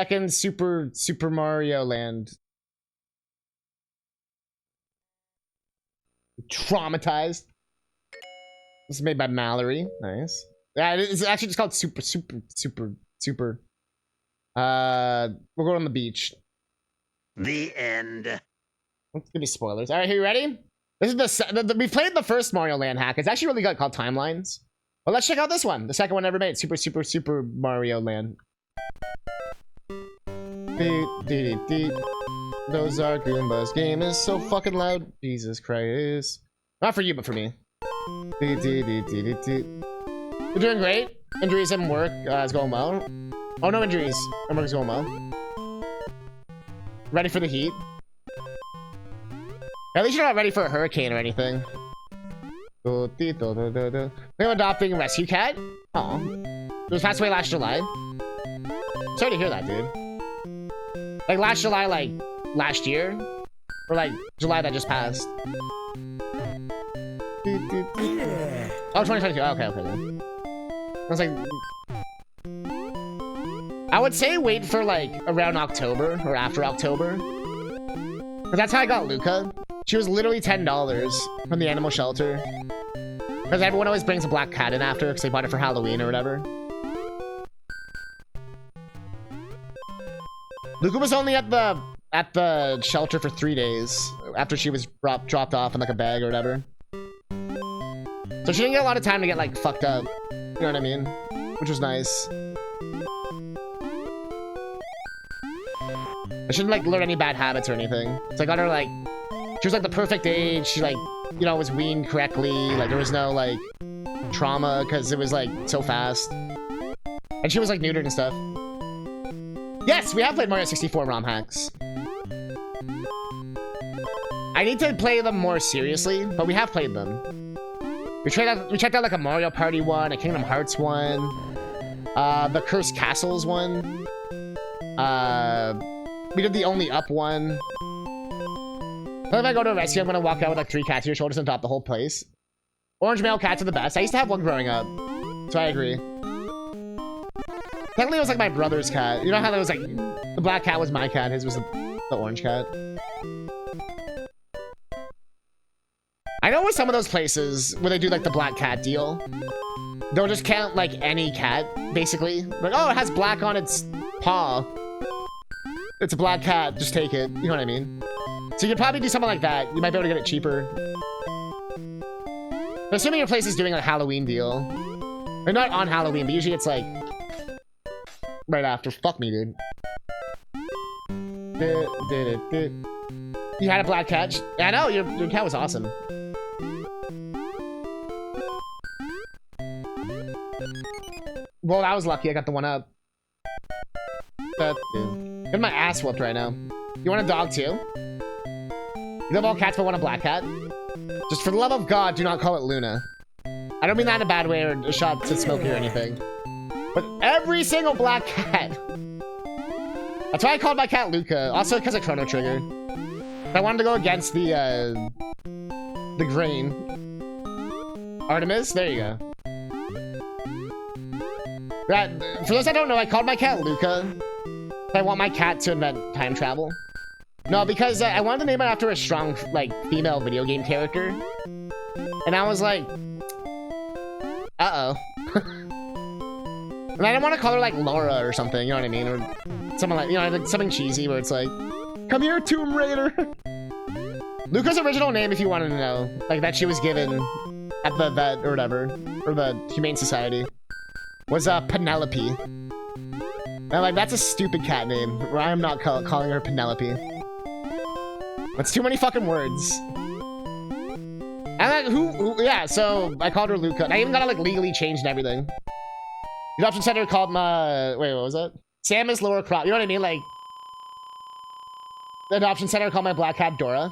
Second Super Mario Land. Traumatized. This is made by Mallory. Nice. Yeah, it's actually just called Super. We're going on the beach. The end. Don't give me spoilers. All right, are you ready? This is we played the first Mario Land hack. It's actually really good, called Timelines. Well, let's check out this one. The second one ever made. Super Mario Land. Those are Goombas. Game is so fucking loud. Jesus Christ. Not for you, but for me. We're doing great. Injuries and work is going well. Oh, no injuries. And work is going well. Ready for the heat. At least you're not ready for a hurricane or anything. We're adopting a rescue cat. Aw. It was passed away last July. Sorry to hear that, dude. Like last July, like last year? Or like July that just passed? Oh, 2022. Oh, okay. I was like... I would say wait for like around October or after October. But that's how I got Luca. She was literally $10 from the animal shelter. Because everyone always brings a black cat in after because they bought it for Halloween or whatever. Luca was only at the shelter for 3 days after she was dropped off in like a bag or whatever. So she didn't get a lot of time to get like fucked up. You know what I mean? Which was nice. I shouldn't like learn any bad habits or anything. So I got her like, she was like the perfect age. She like, you know, was weaned correctly. Like there was no like trauma because it was like so fast. And she was like neutered and stuff. Yes, we have played Mario 64 ROM hacks. I need to play them more seriously, but we have played them. We checked out like a Mario Party one, a Kingdom Hearts one, the Cursed Castles one. We did the Only Up one. So if I go to a rescue, I'm gonna walk out with like 3 cats to your shoulders and adopt the whole place. Orange male cats are the best. I used to have one growing up, so I agree. Technically, it was like my brother's cat. You know how there was like the black cat was my cat, his was the orange cat. I know with some of those places where they do like the black cat deal, they'll just count like any cat, basically. Like, oh, it has black on its paw. It's a black cat, just take it. You know what I mean? So you could probably do something like that. You might be able to get it cheaper. But assuming your place is doing a Halloween deal. Or not on Halloween, but usually it's like right after. Fuck me, dude. You had a black cat? Yeah, I know, your cat was awesome. Well, I was lucky. I got the one up. Getting my ass whooped right now. You want a dog too? You love all cats but want a black cat? Just for the love of God, do not call it Luna. I don't mean that in a bad way or a shot to Smokey or anything. But every single black cat. That's why I called my cat Luca. Also because of Chrono Trigger. I wanted to go against the grain. Artemis? There you go. For those that don't know, I called my cat Luca. I want my cat to invent time travel. No, because I wanted to name it after a strong, like, female video game character. And I was like, uh-oh. And I didn't want to call her, like, Laura or something, you know what I mean? Or something like, you know, like something cheesy where it's like, come here, Tomb Raider. Luca's original name, if you wanted to know, like, that she was given at the vet or whatever, or the Humane Society, was Penelope. And I'm like, that's a stupid cat name. I am not calling her Penelope. That's too many fucking words. And like, yeah, so I called her Luca. And I even got it like legally changed and everything. The adoption center called my, wait, what was that? Samus Lower Crop, you know what I mean? Like, the adoption center called my black cat Dora.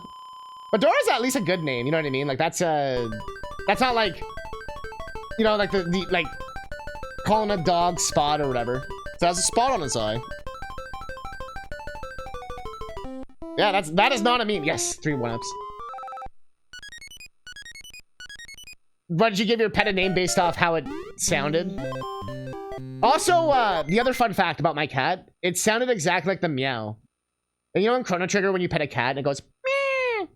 But Dora's at least a good name, you know what I mean? Like, that's not like, you know, like the like, calling a dog Spot or whatever. So it has a spot on its eye. Yeah, that is not a meme. Yes, 3 1-ups. Why did you give your pet a name based off how it sounded? Also, the other fun fact about my cat, it sounded exactly like the meow. And you know in Chrono Trigger when you pet a cat and it goes meow?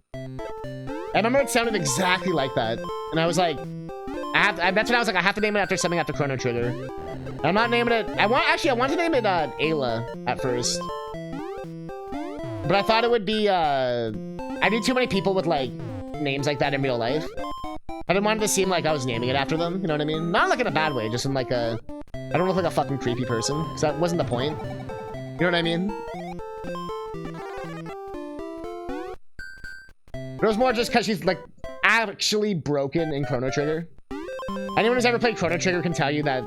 I remember it sounded exactly like that. And I was like, that's when I was like, I have to name it after something after Chrono Trigger. And I'm not naming it. I want to name it Ayla at first. But I thought it would be I knew too many people with like names like that in real life. I didn't want it to seem like I was naming it after them, you know what I mean? Not like in a bad way, just in like a I don't look like a fucking creepy person, because that wasn't the point. You know what I mean? It was more just because she's like actually broken in Chrono Trigger. Anyone who's ever played Chrono Trigger can tell you that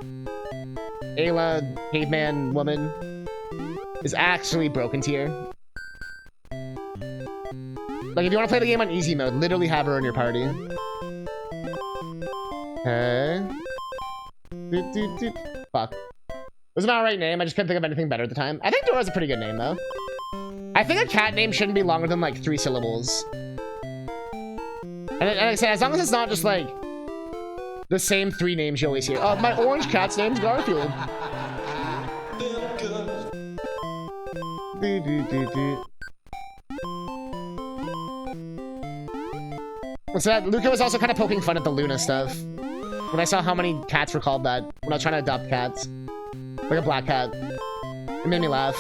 Ayla, caveman woman, is actually broken tier. Like if you want to play the game on easy mode, literally have her in your party. Okay. Fuck. It was an alright name, I just couldn't think of anything better at the time. I think Dora's a pretty good name though. I think a cat name shouldn't be longer than like 3 syllables. And like I said, as long as it's not just like the same 3 names you always hear. Oh, my orange cat's name's Garfield. So that Luca was also kind of poking fun at the Luna stuff. When I saw how many cats were called that when I was trying to adopt cats. Like a black cat. It made me laugh.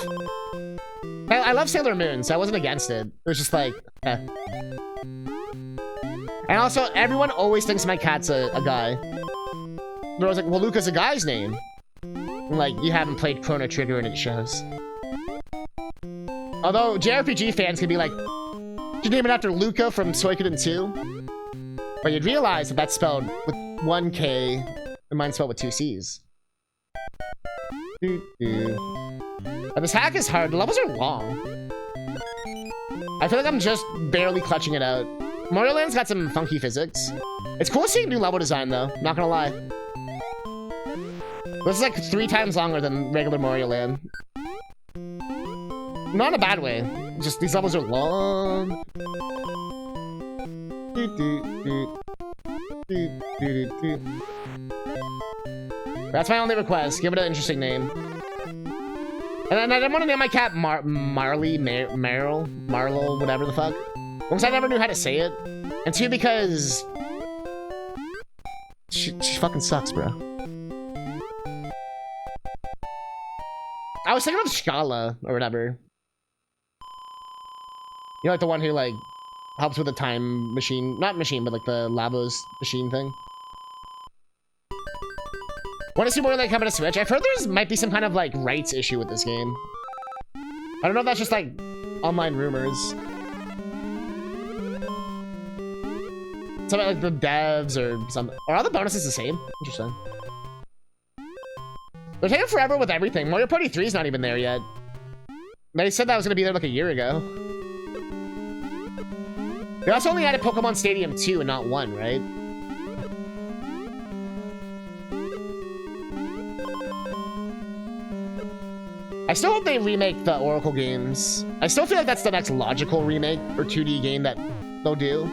I love Sailor Moon, so I wasn't against it. It was just like, eh. And also, everyone always thinks my cat's a guy. But I was like, well, Luca's a guy's name. And like, you haven't played Chrono Trigger and it shows. Although, JRPG fans can be like, you name it after Luca from Suikoden 2. But you'd realize that that's spelled with 1 K, and mine's spelled with 2 C's. And this hack is hard. The levels are long. I feel like I'm just barely clutching it out. Mario Land's got some funky physics. It's cool seeing new level design, though. Not gonna lie. This is like 3 times longer than regular Mario Land. Not in a bad way. Just these levels are long. That's my only request. Give it an interesting name. And I didn't want to name my cat Marley, Marlo, whatever the fuck. Because I never knew how to say it. And 2, because she fucking sucks, bro. I was thinking of Scala or whatever. You know, like the one who like helps with the time machine, not machine, but like the Lavos machine thing. Want to see more like coming to Switch? I've heard there's might be some kind of like rights issue with this game. I don't know if that's just like online rumors. Something like the devs or some. Are all the bonuses the same? Interesting. They're taking forever with everything. Mario Party 3 is not even there yet. They said that was going to be there like a year ago. They also only added Pokemon Stadium 2 and not 1, right? I still hope they remake the Oracle games. I still feel like that's the next logical remake or 2D game that they'll do.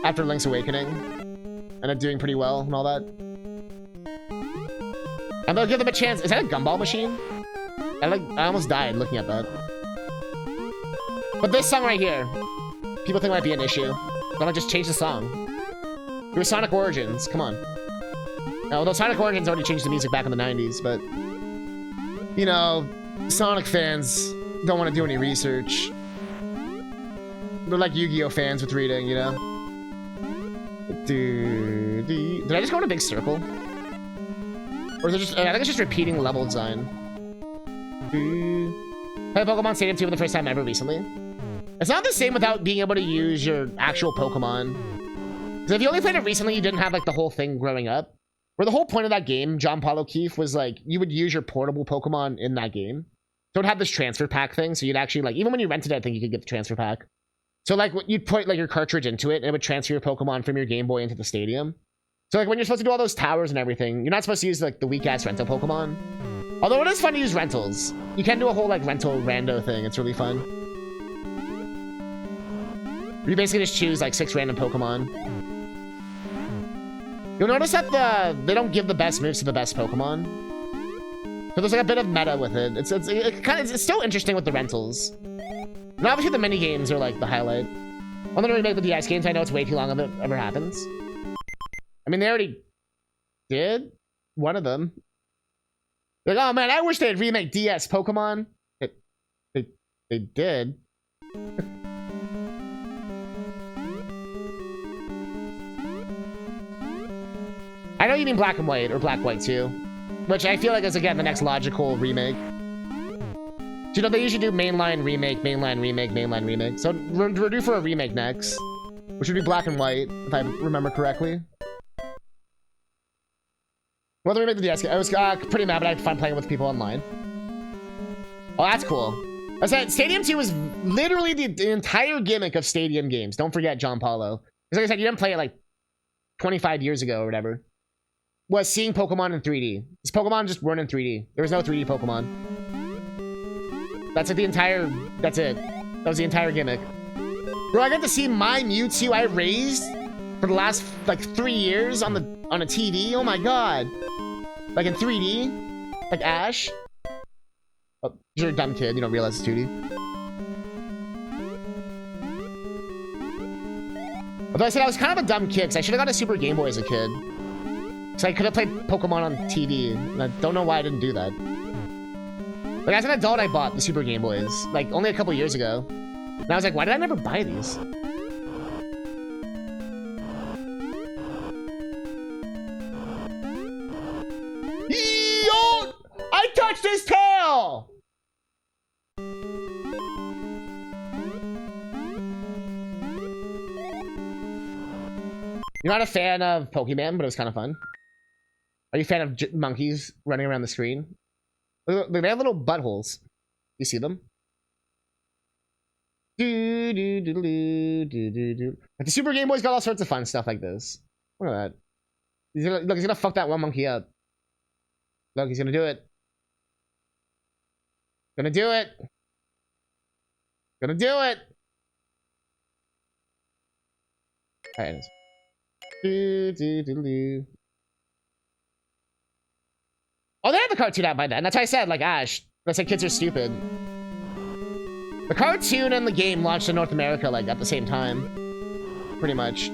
After Link's Awakening. And it doing pretty well and all that. And they'll give them a chance. Is that a gumball machine? I almost died looking at that. But this song right here, people think might be an issue. But I'll just change the song. It was Sonic Origins. Come on. Now, although Sonic Origins already changed the music back in the 90s, but you know, Sonic fans don't want to do any research. They're like Yu-Gi-Oh fans with reading, you know? Did I just go in a big circle? Or is it just, I think it's just repeating level design. Played Pokemon Stadium 2 for the first time ever recently. It's not the same without being able to use your actual Pokemon. Because if you only played it recently, you didn't have like the whole thing growing up. Where the whole point of that game, John Paul O'Keefe, was like, you would use your portable Pokemon in that game. So it would have this transfer pack thing, so you'd actually, like, even when you rented it, I think you could get the transfer pack. So, like, you'd put, like, your cartridge into it, and it would transfer your Pokemon from your Game Boy into the stadium. So, like, when you're supposed to do all those towers and everything, you're not supposed to use, like, the weak-ass rental Pokemon. Although it is fun to use rentals. You can do a whole, like, rental rando thing. It's really fun. You basically just choose, like, 6 random Pokemon. You'll notice that they don't give the best moves to the best Pokemon. So there's like a bit of meta with it. It's still interesting with the rentals. And obviously the mini games are like the highlight. When they remake the DS games, I know it's way too long if it ever happens. I mean, they already did one of them. Like, oh man, I wish they'd remake DS Pokemon. They did. I know you mean Black and White or Black White 2, which I feel like is again the next logical remake. You know, they usually do mainline remake, mainline remake, mainline remake. So we're due for a remake next, which would be Black and White, if I remember correctly. Well, the remake of the DS game, I was pretty mad, but I had fun playing with people online. Oh, that's cool. I said Stadium 2 was literally the entire gimmick of Stadium games. Don't forget John Paulo. Because like I said, you didn't play it like 25 years ago or whatever. Was seeing Pokemon in 3D. These Pokemon just weren't in 3D. There was no 3D Pokemon. That's like the entire, that's it. That was the entire gimmick. Bro, I got to see my Mewtwo I raised for the last like 3 years on a TV. Oh my god. Like in 3D. Like Ash. Oh, you're a dumb kid. You don't realize it's 2D. Although I said I was kind of a dumb kid because I should have got a Super Game Boy as a kid. So I could have played Pokemon on TV. And I don't know why I didn't do that. Like, as an adult, I bought the Super Game Boys, like, only a couple years ago. And I was like, why did I never buy these? Yo! I touched his tail! You're not a fan of Pokemon, but it was kind of fun. Are you a fan of monkeys running around the screen? Look, they have little buttholes. You see them? Like the Super Game Boy's got all sorts of fun stuff like this. Look at that. Look, he's gonna fuck that one monkey up. Look, he's gonna do it. Gonna do it. Gonna do it. Alright. Oh, they had the cartoon out by then. That's why I said, like, Ash. That's like kids are stupid. The cartoon and the game launched in North America, like, at the same time. Pretty much.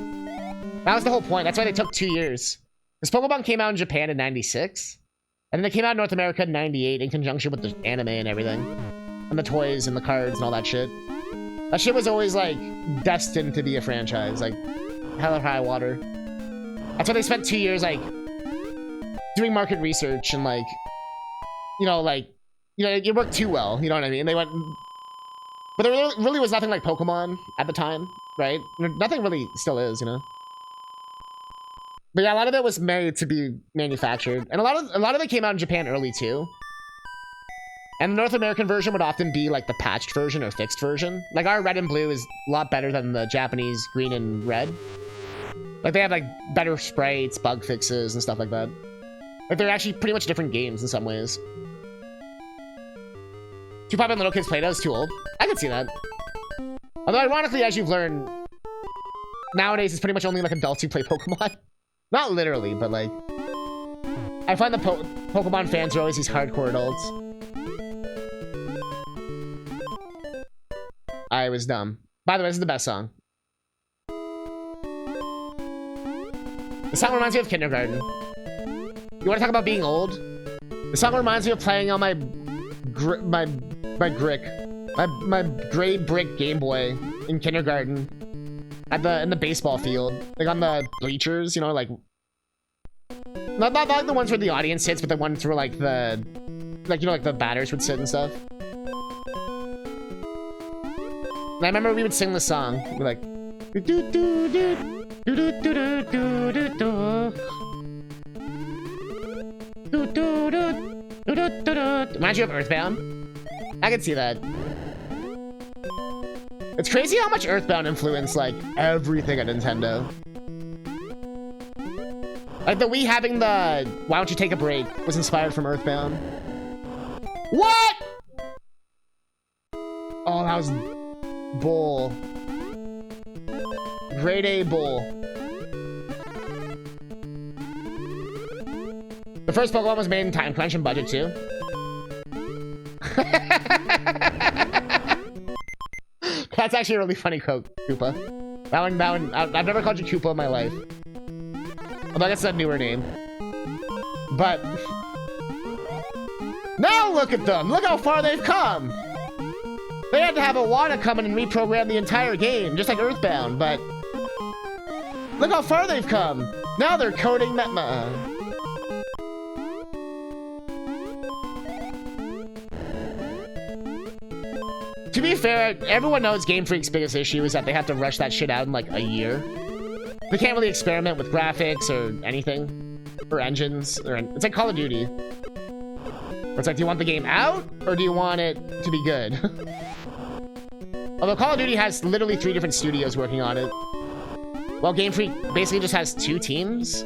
That was the whole point. That's why they took 2 years. Because Pokemon came out in Japan in 96. And then they came out in North America in 98 in conjunction with the anime and everything. And the toys and the cards and all that shit. That shit was always, like, destined to be a franchise. Like, hell or high water. That's why they spent 2 years, like, doing market research and, like, you know, it worked too well. You know what I mean? They went... But there really was nothing like Pokemon at the time, right? Nothing really still is, you know? But yeah, a lot of it was made to be manufactured. And a lot of it came out in Japan early, too. And the North American version would often be, like, the patched version or fixed version. Like, our red and blue is a lot better than the Japanese green and red. Like, they have, like, better sprites, bug fixes, and stuff like that. Like, they're actually pretty much different games in some ways. Too popular little kids play those, too old. I can see that. Although, ironically, as you've learned, nowadays it's pretty much only, like, adults who play Pokemon. Not literally, but, like... I find the Pokemon fans are always these hardcore adults. I was dumb. By the way, this is the best song. The song reminds me of kindergarten. You want to talk about being old? The song reminds me of playing on my gray brick Game Boy in kindergarten in the baseball field, like on the bleachers, you know, like not like the ones where the audience sits, but the ones where like the like the batters would sit and stuff. And I remember we would sing the song. We'd be like, do do do do do do do do do do. Reminds you of Earthbound? I can see that. It's crazy how much Earthbound influenced, like, everything at Nintendo. Like, the Wii having the "Why don't you take a break" was inspired from Earthbound. What?! Oh, that was... bull. Grade A bull. The first Pokemon was made in time crunch and budget too. That's actually a really funny quote, Koopa. That one, I've never called you Koopa in my life. Although that's a newer name. But now look at them! Look how far they've come! They had to have Iwata come in and reprogram the entire game, just like Earthbound, but look how far they've come! Now they're coding Metma. To be fair, everyone knows Game Freak's biggest issue is that they have to rush that shit out in like a year. They can't really experiment with graphics or anything. Or engines. It's like Call of Duty. Where it's like, do you want the game out? Or do you want it to be good? Although Call of Duty has literally 3 different studios working on it. Well, Game Freak basically just has 2 teams.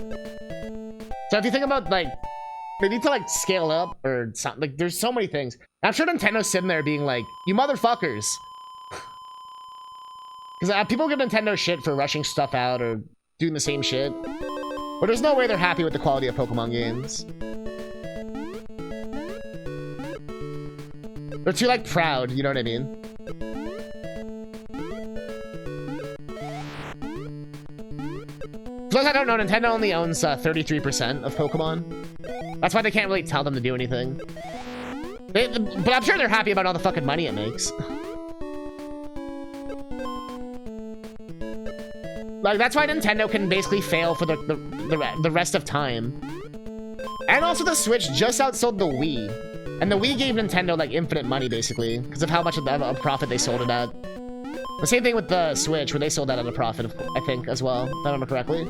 So if you think about, like, they need to, like, scale up or something. Like, there's so many things. I'm sure Nintendo's sitting there being like, you motherfuckers. Because people give Nintendo shit for rushing stuff out or doing the same shit. But there's no way they're happy with the quality of Pokemon games. They're too, like, proud, you know what I mean? For those I don't know, Nintendo only owns 33% of Pokemon. That's why they can't really tell them to do anything. But I'm sure they're happy about all the fucking money it makes. Like, that's why Nintendo can basically fail for the rest of time. And also the Switch just outsold the Wii. And the Wii gave Nintendo, like, infinite money, basically, because of how much of a profit they sold it at. The same thing with the Switch, where they sold that at a profit, I think, as well, if I remember correctly.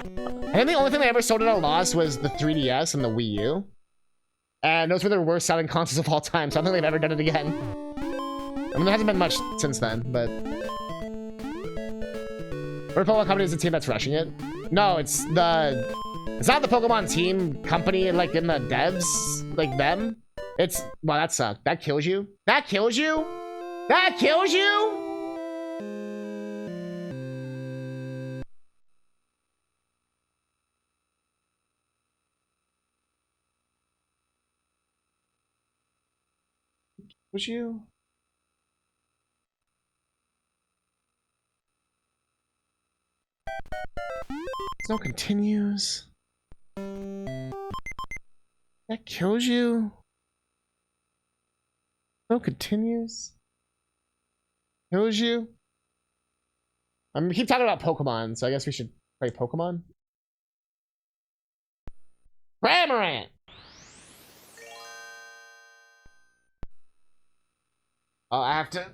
I think the only thing they ever sold at a loss was the 3DS and the Wii U. And those were their worst selling consoles of all time, so I don't think they've ever done it again. I mean, there hasn't been much since then, but... What Pokemon company is the team that's rushing it? No, it's the... It's not the Pokemon team company, like, in the devs, like, them. It's... Wow, that sucked. That kills you? That kills you? That kills you? Was you? No continues. That kills you. No continues. Kills you. We keep talking about Pokemon, so I guess we should play Pokemon. Cramorant! Oh, I have to